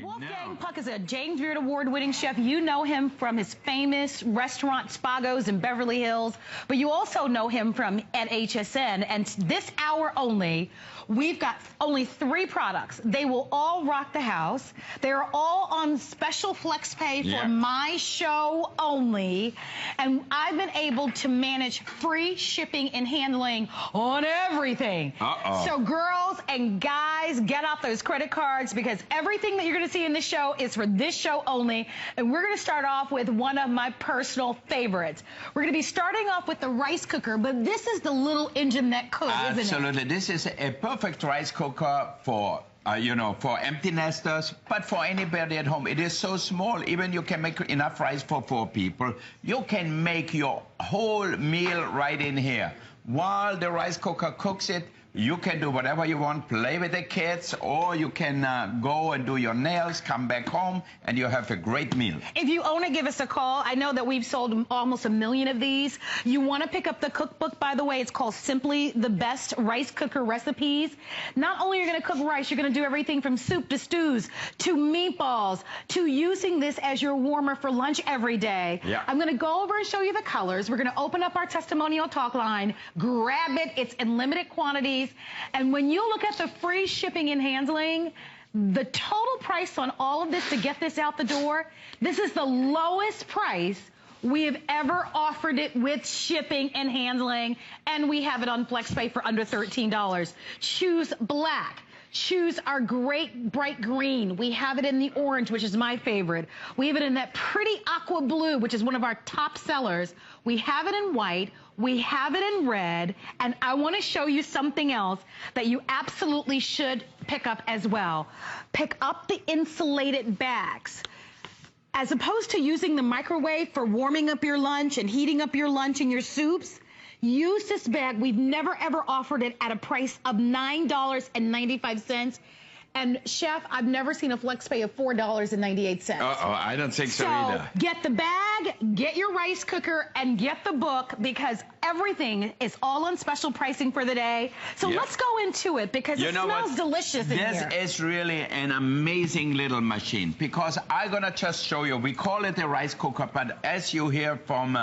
Wolfgang Puck is a James Beard Award-winning chef. You know him from his famous restaurant Spago's in Beverly Hills, but you also know him from at HSN. And this hour only, we've got only 3 products. They will all rock the house. They're all on special flex pay for my show only. And I've been able to manage free shipping and handling on everything. So girls and guys, get out those credit cards because everything that you're going to see in this show is for this show only. And we're going to start off with one of my personal favorites. We're going to be starting off with the rice cooker, but this is the little engine that cooks, isn't it? Absolutely. This is a perfect rice cooker for for empty nesters, but for anybody at home. It is so small, even you can make enough rice for 4 people. You can make your whole meal right in here. While the rice cooker cooks it, you can do whatever you want, play with the kids, or you can go and do your nails, come back home, and you have a great meal. If you own it, give us a call. I know that we've sold almost 1 million of these. You want to pick up the cookbook, by the way. It's called Simply the Best Rice Cooker Recipes. Not only are you going to cook rice, you're going to do everything from soup to stews to meatballs to using this as your warmer for lunch every day. I'm going to go over and show you the colors. We're going to open up our testimonial talk line. Grab it. It's in limited quantities. And when you look at the free shipping and handling, the total price on all of this to get this out the door, this is the lowest price we have ever offered it with shipping and handling, and we have it on FlexPay for under $13. Choose black. Choose our great bright green. We have it in the orange, which is my favorite. We have it in that pretty aqua blue, which is one of our top sellers. We have it in white. We have it in red. And I want to show you something else that you absolutely should pick up as well. Pick up the insulated bags. As opposed to using the microwave for warming up your lunch and heating up your lunch and your soups, use this bag. We've never, ever offered it at a price of $9.95. And, Chef, I've never seen a flex pay of $4.98. I don't think so either. Get the bag, get your rice cooker, and get the book because everything is all on special pricing for the day. So let's go into it because it smells delicious in here. This is really an amazing little machine because I'm going to just show you. We call it a rice cooker, but as you hear from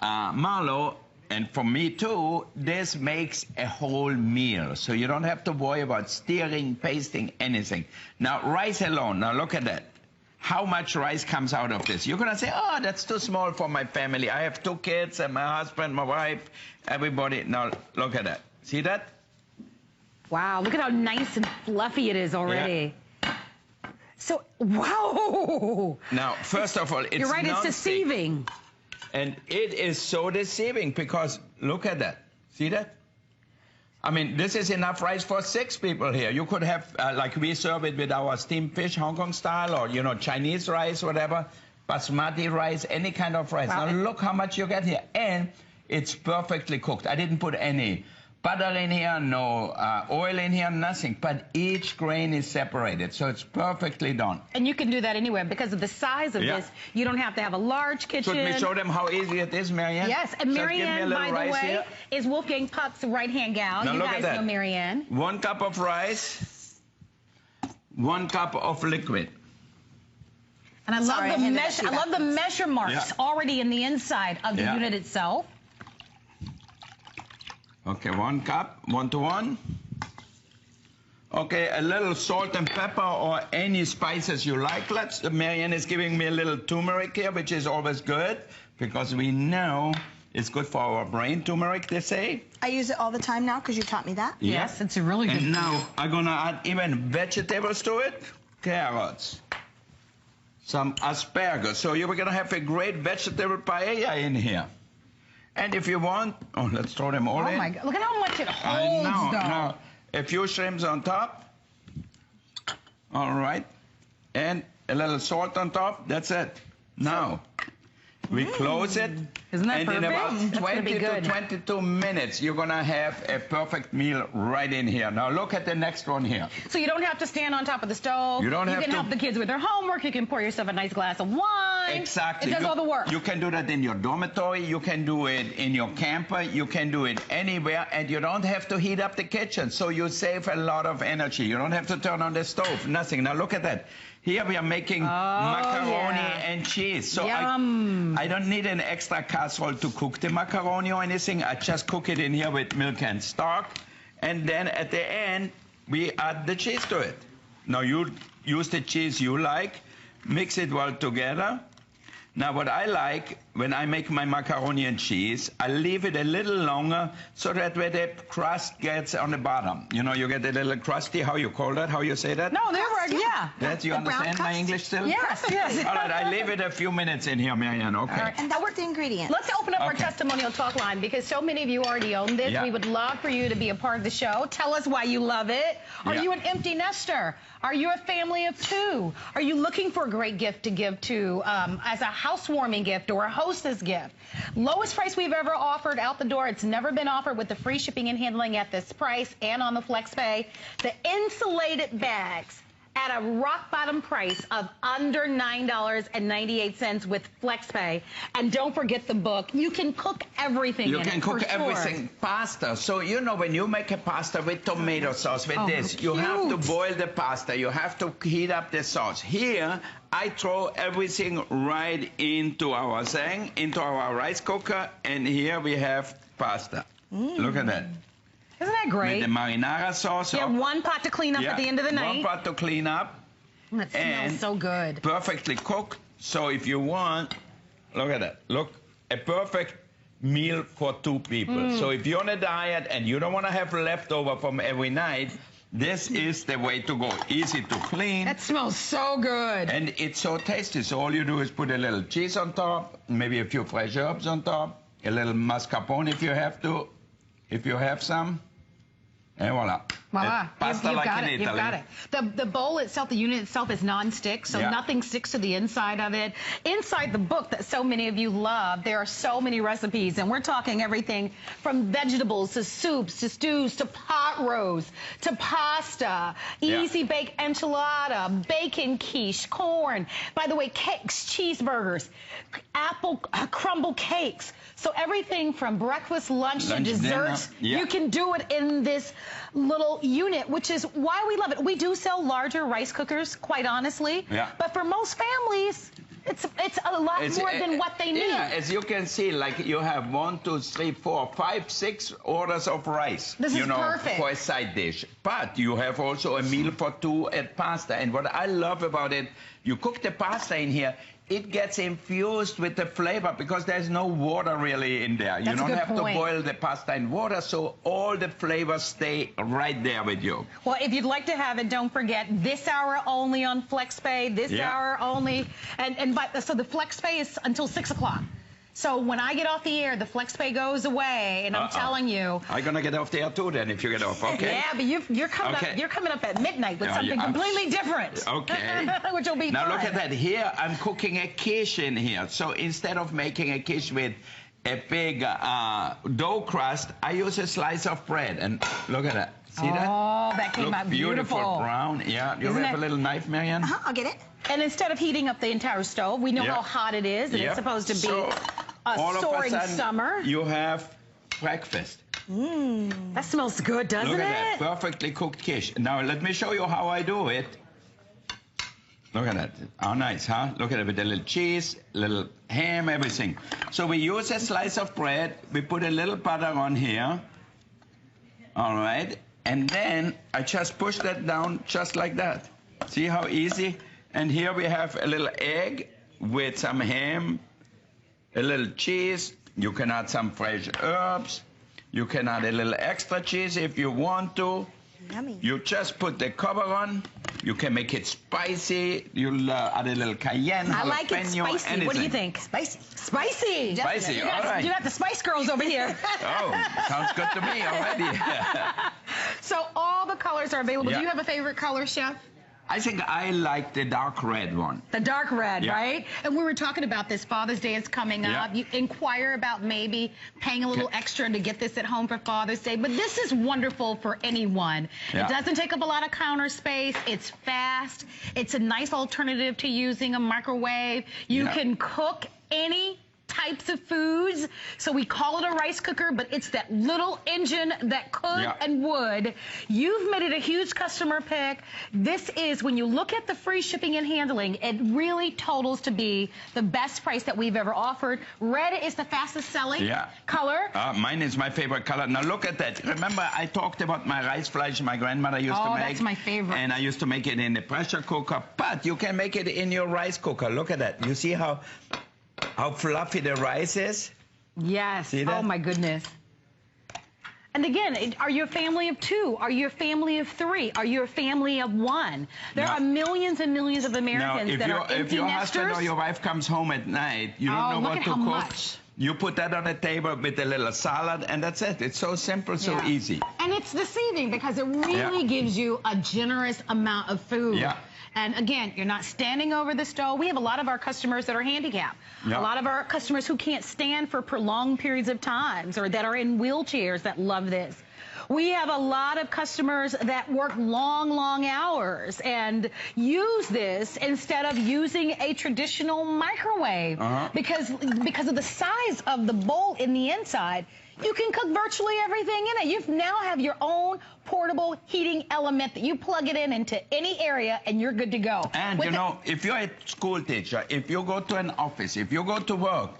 Marlo, and for me too, this makes a whole meal. So you don't have to worry about stirring, pasting, anything. Now, rice alone, now look at that. How much rice comes out of this? You're gonna say, oh, that's too small for my family. I have 2 kids and my husband, my wife, everybody. Now, look at that. See that? Wow, look at how nice and fluffy it is already. So, wow. Now, first of all, it's You're right, it's deceiving. And it is so deceiving because look at that. See that? I mean, this is enough rice for 6 people here. You could have, like we serve it with our steamed fish, Hong Kong style, or, Chinese rice, whatever, basmati rice, any kind of rice. Wow. Now, look how much you get here. And it's perfectly cooked. I didn't put any butter in here, no oil in here, nothing. But each grain is separated, so it's perfectly done. And you can do that anywhere because of the size of this. You don't have to have a large kitchen. Should we show them how easy it is, Marianne? Yes, and Marianne, by the way, is Wolfgang Puck's right-hand gal. Now, you guys know Marianne. 1 cup of rice, 1 cup of liquid. And I love the measure marks already in the inside of the unit itself. Okay, 1 cup, 1 to 1. Okay, a little salt and pepper or any spices you like. Marianne is giving me a little turmeric here, which is always good because we know it's good for our brain, turmeric, they say. I use it all the time now because you taught me that. Yes, it's a really good. And now I'm gonna add even vegetables to it. Carrots, some asparagus. So you're gonna have a great vegetable paella in here. And if you want, let's throw them all in. Oh my God, look at how much it holds, Now, a few shrimps on top. All right. And a little salt on top. That's it. Now, we close it. Isn't that and perfect? in about That's 20 be good. to 22 minutes, you're going to have a perfect meal right in here. Now look at the next one here. So you don't have to stand on top of the stove. You don't have can to. help the kids with their homework. You can pour yourself a nice glass of wine. Exactly. It does all the work. You can do that in your dormitory. You can do it in your camper. You can do it anywhere, and you don't have to heat up the kitchen. So you save a lot of energy. You don't have to turn on the stove. Nothing. Now look at that. Here we are making macaroni and cheese. So I don't need an extra casserole to cook the macaroni or anything. I just cook it in here with milk and stock. And then at the end, we add the cheese to it. Now you use the cheese you like, mix it well together. Now what I like, when I make my macaroni and cheese, I leave it a little longer so that where the crust gets on the bottom. You know, you get a little crusty, how you call that, how you say that? No, there were, yeah. That you understand my English still? Yes, yes. All right, I leave it a few minutes in here, Marianne, okay. Right. And that were the ingredients. Let's open up our testimonial talk line because so many of you already own this. Yeah. We would love for you to be a part of the show. Tell us why you love it. Are you an empty nester? Are you a family of two? Are you looking for a great gift to give to as a housewarming gift or a hostess gift? Lowest price we've ever offered out the door. It's never been offered with the free shipping and handling at this price and on the FlexPay. The insulated bags at a rock bottom price of under $9.98 with FlexPay. And don't forget the book. You can cook everything You in can it, cook for sure. everything. Pasta. So, you know, when you make a pasta with tomato sauce, with this, you have to boil the pasta. You have to heat up the sauce. Here, I throw everything right into our thing, into our rice cooker, and here we have pasta. Look at that. Isn't that great? With the marinara sauce. You have one pot to clean up at the end of the night. One pot to clean up. That smells so good. Perfectly cooked. So if you want, look at that. Look, a perfect meal for two people. So if you're on a diet and you don't want to have leftover from every night, this is the way to go. Easy to clean. That smells so good. And it's so tasty. So all you do is put a little cheese on top, maybe a few fresh herbs on top, a little mascarpone if you have to, if you have some. And voila. Voila. Pasta You've like got in it. Italy. You've got it. The bowl itself, the unit itself is non-stick, so nothing sticks to the inside of it. Inside the book that so many of you love, there are so many recipes, and we're talking everything from vegetables to soups to stews to pot roast to pasta, easy bake enchilada, bacon quiche, corn. By the way, cakes, cheeseburgers, apple crumble cakes. So everything from breakfast, lunch to desserts, you can do it in this little unit, which is why we love it. We do sell larger rice cookers, quite honestly, but for most families, it's a lot more than what they need. Yeah, as you can see, like you have 1, 2, 3, 4, 5, 6 orders of rice. This is perfect for a side dish. But you have also a meal for two at pasta. And what I love about it, you cook the pasta in here, it gets infused with the flavor because there's no water really in there. You don't have to boil the pasta in water, so all the flavors stay right there with you. Well, if you'd like to have it, don't forget this hour only on FlexPay, this hour only. So the FlexPay is until 6 o'clock. So when I get off the air, the FlexPay goes away, and I'm telling you. I'm gonna get off the air too then if you get off, okay? Yeah, but you're coming up at midnight with something completely different. Okay. Which will be now fun. look at that. Here I'm cooking a quiche in here. So instead of making a quiche with a big dough crust, I use a slice of bread. And look at that. See that? Oh, that came out beautiful. Brown. Yeah. You have a little knife, Marianne? I'll get it. And instead of heating up the entire stove, we know how hot it is, and it's supposed to be a soaring summer. You have breakfast. That smells good, doesn't it? Look at that, perfectly cooked quiche. Now let me show you how I do it. Look at that. How nice, huh? Look at it with a little cheese, little ham, everything. So we use a slice of bread. We put a little butter on here. All right. And then I just push that down just like that. See how easy? And here we have a little egg with some ham, a little cheese. You can add some fresh herbs. You can add a little extra cheese if you want to. Yummy. You just put the cover on. You can make it spicy. You'll add a little cayenne, I like it spicy. Anything. What do you think? Spicy. Spicy. Spicy, all right. You got the Spice Girls over here. Oh, sounds good to me already. So all the colors are available. Do you have a favorite color, Chef? I think I like the dark red one. The dark red, Yeah. right? And we were talking about this. Father's Day is coming up. You inquire about maybe paying a little extra to get this at home for Father's Day. But this is wonderful for anyone. Yeah. It doesn't take up a lot of counter space. It's fast. It's a nice alternative to using a microwave. You can cook any types of foods. So we call it a rice cooker, but it's that little engine that could and would. You've made it a huge customer pick. This is, when you look at the free shipping and handling, it really totals to be the best price that we've ever offered. Red is the fastest selling color. Mine is my favorite color. Now look at that. Remember, I talked about my rice flash my grandmother used to make. Oh, that's my favorite. And I used to make it in the pressure cooker, but you can make it in your rice cooker. Look at that. You see how fluffy the rice is? Yes. See that? Oh, my goodness. And again, are you a family of 2? Are you a family of 3? Are you a family of 1? There are millions and millions of Americans that are empty if your nesters. husband or your wife comes home at night, you don't know what to cook. Much. You put that on the table with a little salad, and that's it. It's so simple, so easy. And it's deceiving because it really gives you a generous amount of food. Yeah. And again, you're not standing over the stove. We have a lot of our customers that are handicapped. A lot of our customers who can't stand for prolonged periods of times or that are in wheelchairs that love this. We have a lot of customers that work long, long hours and use this instead of using a traditional microwave because of the size of the bowl in the inside. You can cook virtually everything in it. You now have your own portable heating element that you plug it in into any area and you're good to go. And you know, if you're a school teacher, if you go to an office, if you go to work,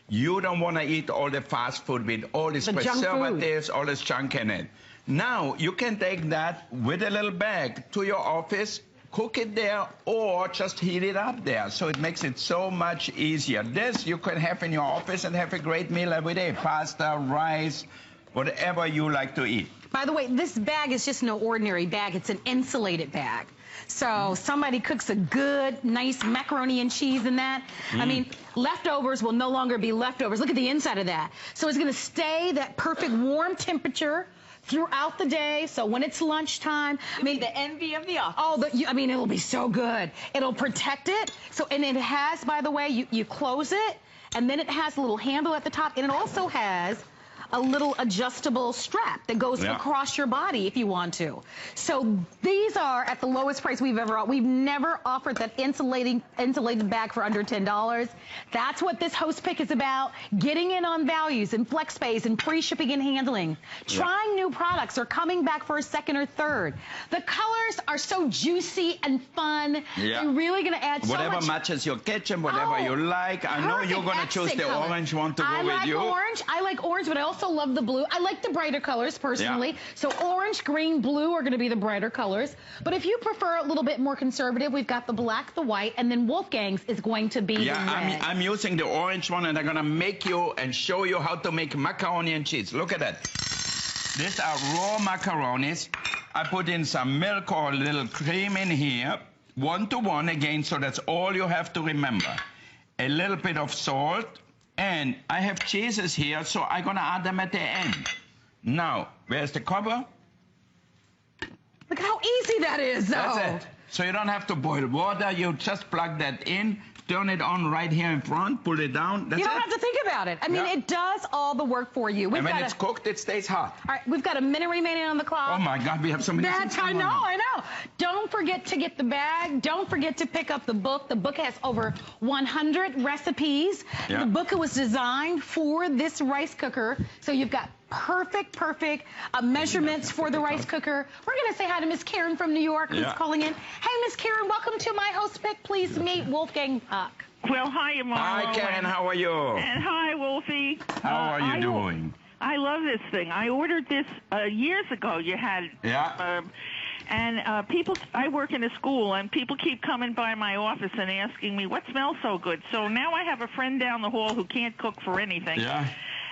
you don't want to eat all the fast food with all these preservatives, all this junk in it. Now, you can take that with a little bag to your office, cook it there, or just heat it up there. So it makes it so much easier. This you can have in your office and have a great meal every day. Pasta, rice, whatever you like to eat. By the way, this bag is just no ordinary bag. It's an insulated bag. So somebody cooks a good, nice macaroni and cheese in that. I mean, leftovers will no longer be leftovers. Look at the inside of that. So it's going to stay that perfect warm temperature throughout the day. So when it's lunchtime, I mean, the envy of the office. Oh, I mean, it'll be so good. It'll protect it. So, and it has, by the way, you close it, and then it has a little handle at the top, and it also has a little adjustable strap that goes across your body if you want to. So these are at the lowest price we've ever. We've never offered that insulated bag for under $10. That's what this host pick is about: getting in on values and flex space and free shipping and handling. Trying new products or coming back for a second or third. The colors are so juicy and fun. They're really going to add so much. Whatever matches your kitchen, whatever you like. I know you're going to choose the orange one to go with you. I like orange, but I also love the blue. I like the brighter colors personally. So orange, green, blue are going to be the brighter colors. But if you prefer a little bit more conservative, we've got the black, the white, and then Wolfgang's is going to be the red. I'm using the orange one, and I'm going to make you and show you how to make macaroni and cheese. Look at that. These are raw macaronis. I put in some milk or a little cream in here, 1-to-1 again, so that's all you have to remember. A little bit of salt. And I have cheeses here, so I'm going to add them at the end. Now, where's the cover? Look how easy that is, though. That's it. So you don't have to boil water. You just plug that in, turn it on right here in front, pull it down. That's it. You don't have to think about it. I mean, it does all the work for you. And when it's cooked, it stays hot. All right, we've got a minute remaining on the clock. Oh, my God, we have so many things I know. Don't forget to get the bag. Don't forget to pick up the book. The book has over 100 recipes. The book was designed for this rice cooker, so you've got perfect measurements for the rice cooker. We're going to say hi to Miss Karen from New York, who's calling in. Hey, Miss Karen, welcome to my host pick. Please meet Wolfgang Puck. Well, hi, Marlo. Hi, Karen. How are you? And hi, Wolfie. How are you doing? I love this thing. I ordered this years ago. You had... and people, I work in a school, and people keep coming by my office and asking me, what smells so good? So now I have a friend down the hall who can't cook for anything.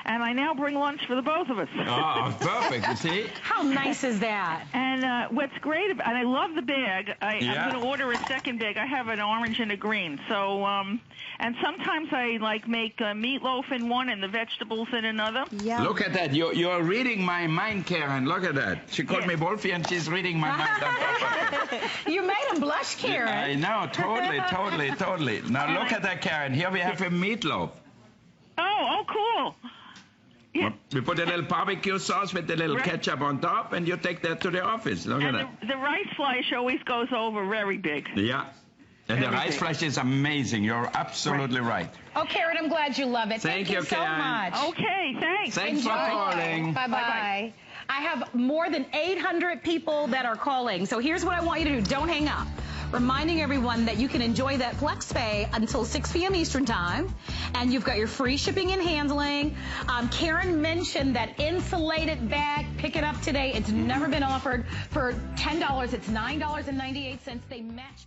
and I now bring lunch for the both of us. Oh, perfect. You see? How nice is that? And what's great about, and I love the bag. I'm going to order a second bag. I have an orange and a green. So, and sometimes I like make meatloaf in one and the vegetables in another. Yeah. Look at that. You're reading my mind, Karen. Look at that. She called me Wolfie, and she's reading my mind. You made him blush, Karen. I know. Totally. Now look at that, Karen. Here we have a meatloaf. Oh, cool. Yeah. We put a little barbecue sauce with a little ketchup on top, and you take that to the office. Look at that. The rice flash always goes over very big. Yeah. And the rice flash is amazing. You're absolutely right. Oh, Karen, I'm glad you love it. Thank you, so Karen. much. Okay, thanks. Thanks for calling. Bye-bye. I have more than 800 people that are calling. So here's what I want you to do. Don't hang up. Reminding everyone that you can enjoy that flex pay until 6 p.m. Eastern time. And you've got your free shipping and handling. Karen mentioned that insulated bag. Pick it up today. It's never been offered for $10. It's $9.98. They match